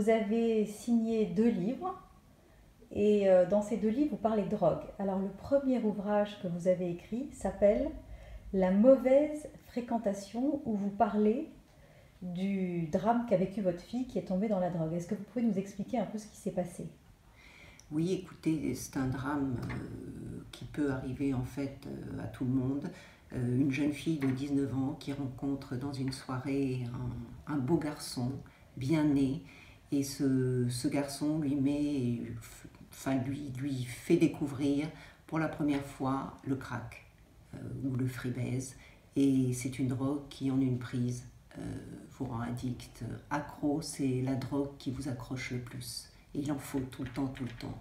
vous avez signé 2 livres et dans ces 2 livres, vous parlez de drogue. Alors le premier ouvrage que vous avez écrit s'appelle La mauvaise fréquentation, où vous parlez du drame qu'a vécu votre fille qui est tombée dans la drogue. Est-ce que vous pouvez nous expliquer un peu ce qui s'est passé? Oui, écoutez, c'est un drame qui peut arriver en fait à tout le monde. Une jeune fille de 19 ans qui rencontre dans une soirée un beau garçon, bien né, et ce garçon lui fait découvrir pour la première fois le crack ou le freebase. Et c'est une drogue qui, en une prise, vous rend addict, accro. C'est la drogue qui vous accroche le plus. Et il en faut tout le temps, tout le temps.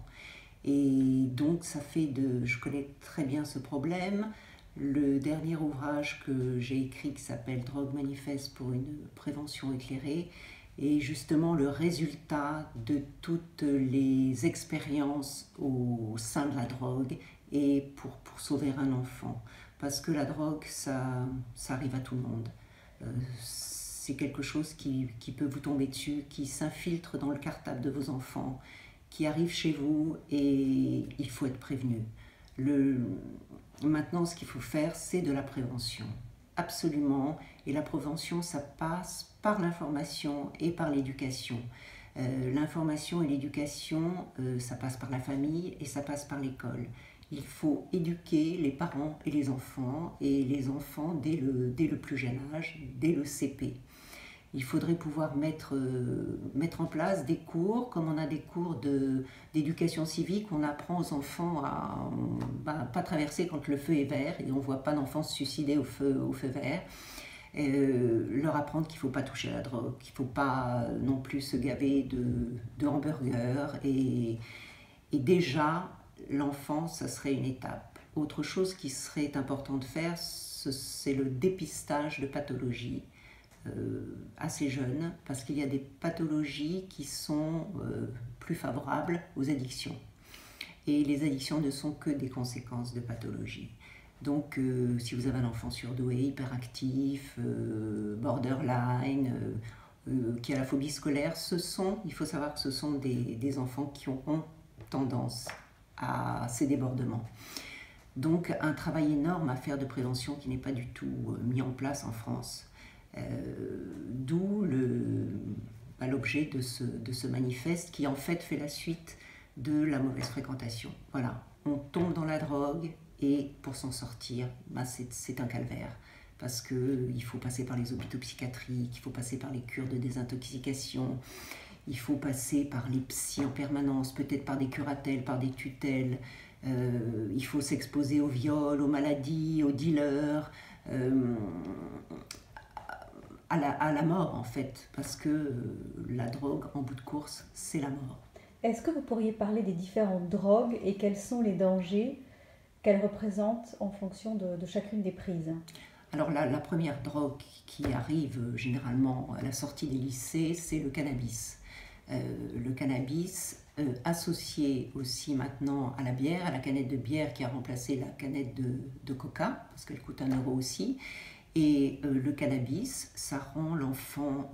Et donc, je connais très bien ce problème. Le dernier ouvrage que j'ai écrit, qui s'appelle Drogue manifeste pour une prévention éclairée, est justement le résultat de toutes les expériences au sein de la drogue et pour sauver un enfant. Parce que la drogue, ça arrive à tout le monde. C'est quelque chose qui peut vous tomber dessus, qui s'infiltre dans le cartable de vos enfants, qui arrive chez vous, et il faut être prévenu. Maintenant, ce qu'il faut faire, c'est de la prévention. Absolument. Et la prévention, ça passe par l'information et par l'éducation. L'information et l'éducation, ça passe par la famille et ça passe par l'école. Il faut éduquer les parents et les enfants dès le plus jeune âge, dès le CP. Il faudrait pouvoir mettre en place des cours, comme on a des cours d'éducation civique, on apprend aux enfants à pas traverser quand le feu est vert, et on ne voit pas d'enfants se suicider au feu vert. Leur apprendre qu'il ne faut pas toucher à la drogue, qu'il ne faut pas non plus se gaver de hamburgers. Et déjà, l'enfant, ça serait une étape. Autre chose qui serait important de faire, c'est le dépistage de pathologies assez jeunes, parce qu'il y a des pathologies qui sont plus favorables aux addictions. Et les addictions ne sont que des conséquences de pathologies. Donc si vous avez un enfant surdoué, hyperactif, borderline, qui a la phobie scolaire, il faut savoir que ce sont des enfants qui auront tendance à ces débordements. Donc un travail énorme à faire de prévention qui n'est pas du tout mis en place en France. D'où l'objet de ce manifeste, qui en fait la suite de la mauvaise fréquentation. Voilà, on tombe dans la drogue et pour s'en sortir, c'est un calvaire. Parce qu'il faut passer par les hôpitaux psychiatriques, il faut passer par les cures de désintoxication, il faut passer par les psys en permanence, peut-être par des curatelles, par des tutelles. Il faut s'exposer au viol, aux maladies, aux dealers, à la mort en fait, parce que la drogue en bout de course, c'est la mort. Est-ce que vous pourriez parler des différentes drogues et quels sont les dangers qu'elles représentent en fonction de chacune des prises? Alors la première drogue qui arrive généralement à la sortie des lycées, c'est le cannabis. Le cannabis associé aussi maintenant à la bière, à la canette de bière qui a remplacé la canette de coca, parce qu'elle coûte 1 euro aussi. Et le cannabis, ça rend l'enfant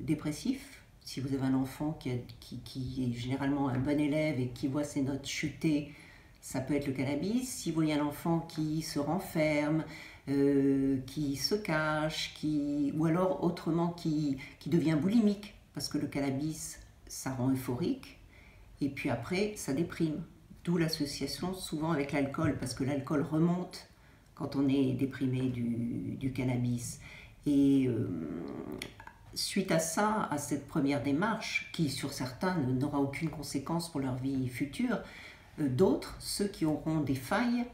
dépressif. Si vous avez un enfant qui est généralement un bon élève et qui voit ses notes chuter, ça peut être le cannabis. Si vous voyez un enfant qui se renferme, qui se cache, ou alors autrement qui devient boulimique, parce que le cannabis, ça rend euphorique, et puis après, ça déprime. D'où l'association souvent avec l'alcool, parce que l'alcool remonte quand on est déprimé du cannabis. Et suite à ça, à cette première démarche, qui sur certains n'aura aucune conséquence pour leur vie future, d'autres, ceux qui auront des failles,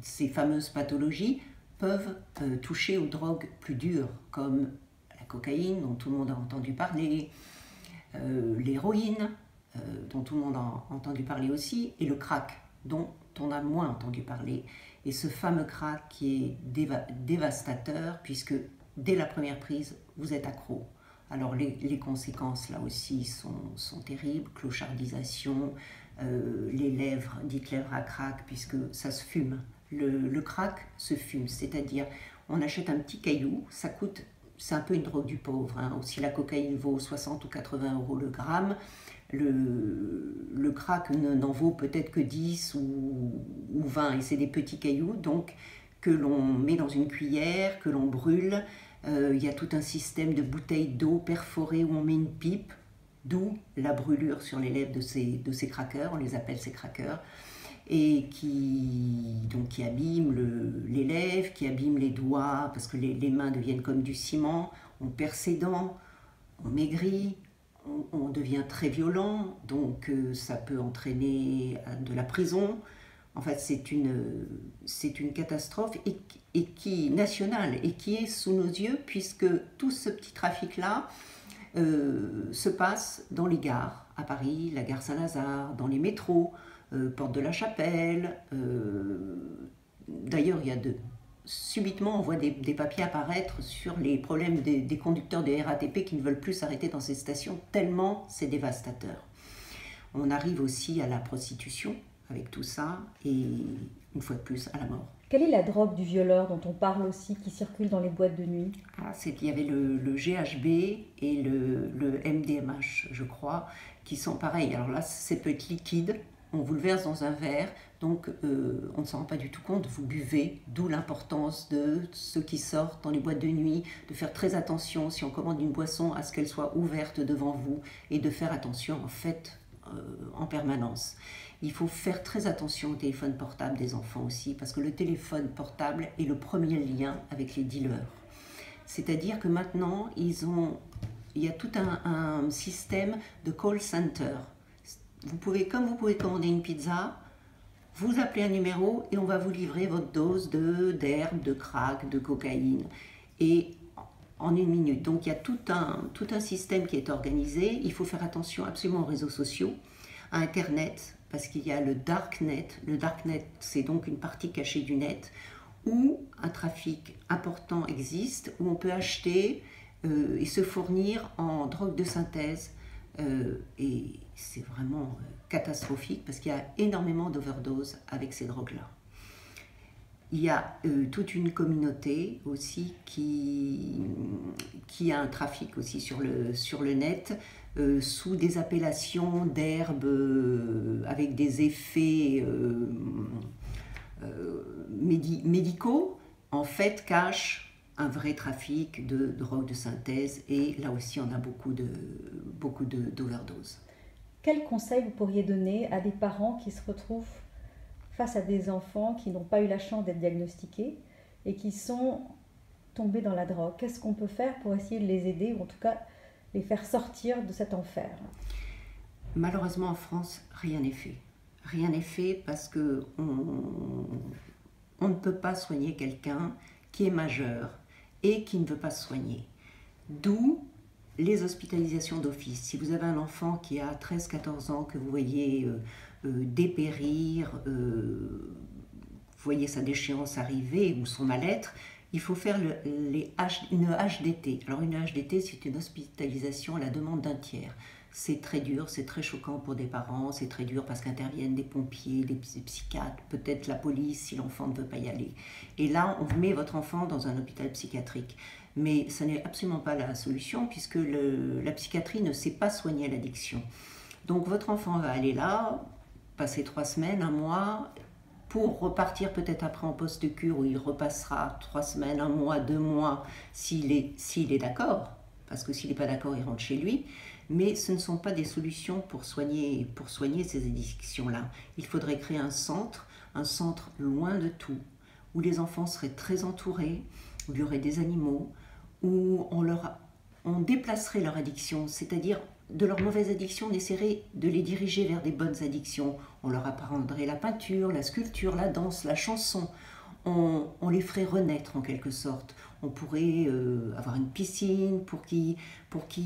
ces fameuses pathologies, peuvent toucher aux drogues plus dures, comme la cocaïne, dont tout le monde a entendu parler, l'héroïne, dont tout le monde a entendu parler aussi, et le crack, dont on a moins entendu parler. Et ce fameux crack qui est dévastateur, puisque dès la première prise, vous êtes accro. Alors les conséquences là aussi sont terribles, clochardisation, les lèvres, dites lèvres à crack, puisque ça se fume. Le crack se fume, c'est-à-dire on achète un petit caillou, ça coûte c'est un peu une drogue du pauvre. Hein. Si la cocaïne vaut 60 ou 80 euros le gramme, le crack n'en vaut peut-être que 10 ou 20, et c'est des petits cailloux donc que l'on met dans une cuillère, que l'on brûle. Il y a tout un système de bouteilles d'eau perforées où on met une pipe, d'où la brûlure sur les lèvres de ces crackers, on les appelle ces crackers, et qui abîme les lèvres, qui abîme les doigts, parce que les mains deviennent comme du ciment, on perd ses dents, on maigrit, on devient très violent, donc ça peut entraîner de la prison. En fait, c'est une catastrophe nationale et qui est sous nos yeux, puisque tout ce petit trafic-là se passe dans les gares, à Paris, la gare Saint-Lazare, dans les métros, Porte de la Chapelle. D'ailleurs, subitement, on voit des papiers apparaître sur les problèmes des conducteurs des RATP qui ne veulent plus s'arrêter dans ces stations, tellement c'est dévastateur. On arrive aussi à la prostitution avec tout ça, et une fois de plus, à la mort. Quelle est la drogue du violeur dont on parle aussi, qui circule dans les boîtes de nuit? Il y avait le GHB et le MDMH, je crois, qui sont pareils. Alors là, ça peut être liquide, on vous le verse dans un verre, donc on ne s'en rend pas du tout compte, vous buvez, d'où l'importance de ceux qui sortent dans les boîtes de nuit, de faire très attention si on commande une boisson à ce qu'elle soit ouverte devant vous, et de faire attention en fait en permanence. Il faut faire très attention au téléphone portable des enfants aussi, parce que le téléphone portable est le premier lien avec les dealers. C'est-à-dire que maintenant, il y a tout un système de call center. Comme vous pouvez commander une pizza, vous appelez un numéro et on va vous livrer votre dose d'herbe, de crack, de cocaïne. Et en une minute. Donc il y a tout un système qui est organisé. Il faut faire attention absolument aux réseaux sociaux, à Internet, parce qu'il y a le darknet. Le darknet, c'est donc une partie cachée du net, où un trafic important existe, où on peut acheter et se fournir en drogue de synthèse. Et c'est vraiment catastrophique, parce qu'il y a énormément d'overdoses avec ces drogues-là. Il y a toute une communauté aussi qui a un trafic aussi sur le net, sous des appellations d'herbes avec des effets médicaux, en fait cachent un vrai trafic de drogue de synthèse, et là aussi on a beaucoup d'overdoses. Quel conseil vous pourriez donner à des parents qui se retrouvent face à des enfants qui n'ont pas eu la chance d'être diagnostiqués et qui sont tombés dans la drogue? Qu'est-ce qu'on peut faire pour essayer de les aider, ou en tout cas les faire sortir de cet enfer? Malheureusement, en France, rien n'est fait. Rien n'est fait parce qu'on ne peut pas soigner quelqu'un qui est majeur et qui ne veut pas se soigner. D'où les hospitalisations d'office. Si vous avez un enfant qui a 13-14 ans, que vous voyez dépérir, vous voyez sa déchéance arriver ou son mal-être, il faut faire une HDT. Alors une HDT, c'est une hospitalisation à la demande d'un tiers. C'est très dur, c'est très choquant pour des parents, c'est très dur parce qu'interviennent des pompiers, des psychiatres, peut-être la police si l'enfant ne veut pas y aller. Et là, on met votre enfant dans un hôpital psychiatrique. Mais ce n'est absolument pas la solution, puisque la psychiatrie ne sait pas soigner l'addiction. Donc votre enfant va aller là, passer 3 semaines, 1 mois, pour repartir peut-être après en post-cure, où il repassera 3 semaines, 1 mois, 2 mois, s'il est d'accord, parce que s'il n'est pas d'accord, il rentre chez lui. Mais ce ne sont pas des solutions pour soigner ces addictions-là. Il faudrait créer un centre loin de tout, où les enfants seraient très entourés, où il y aurait des animaux, où on déplacerait leur addiction, c'est-à-dire de leur mauvaise addiction, on essaierait de les diriger vers des bonnes addictions. On leur apprendrait la peinture, la sculpture, la danse, la chanson. On les ferait renaître en quelque sorte. On pourrait avoir une piscine pour qu'ils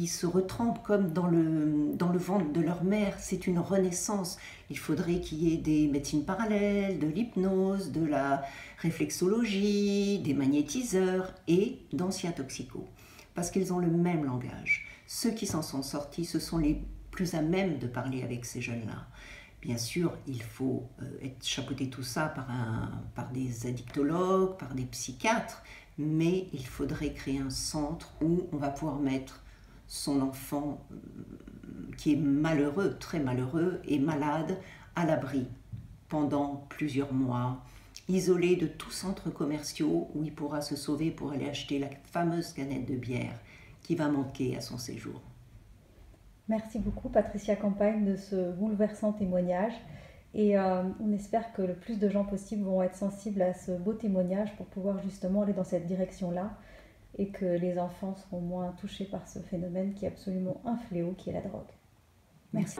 se retrempent comme dans le ventre de leur mère. C'est une renaissance. Il faudrait qu'il y ait des médecines parallèles, de l'hypnose, de la réflexologie, des magnétiseurs et d'anciens toxicos. Parce qu'ils ont le même langage. Ceux qui s'en sont sortis, ce sont les plus à même de parler avec ces jeunes-là. Bien sûr, il faut chapeauter tout ça par des addictologues, par des psychiatres, mais il faudrait créer un centre où on va pouvoir mettre son enfant qui est malheureux, très malheureux et malade, à l'abri pendant plusieurs mois, isolé de tous centres commerciaux où il pourra se sauver pour aller acheter la fameuse canette de bière qui va manquer à son séjour. Merci beaucoup Patricia Campagne de ce bouleversant témoignage et on espère que le plus de gens possible vont être sensibles à ce beau témoignage pour pouvoir justement aller dans cette direction-là et que les enfants seront moins touchés par ce phénomène qui est absolument un fléau qui est la drogue. Merci.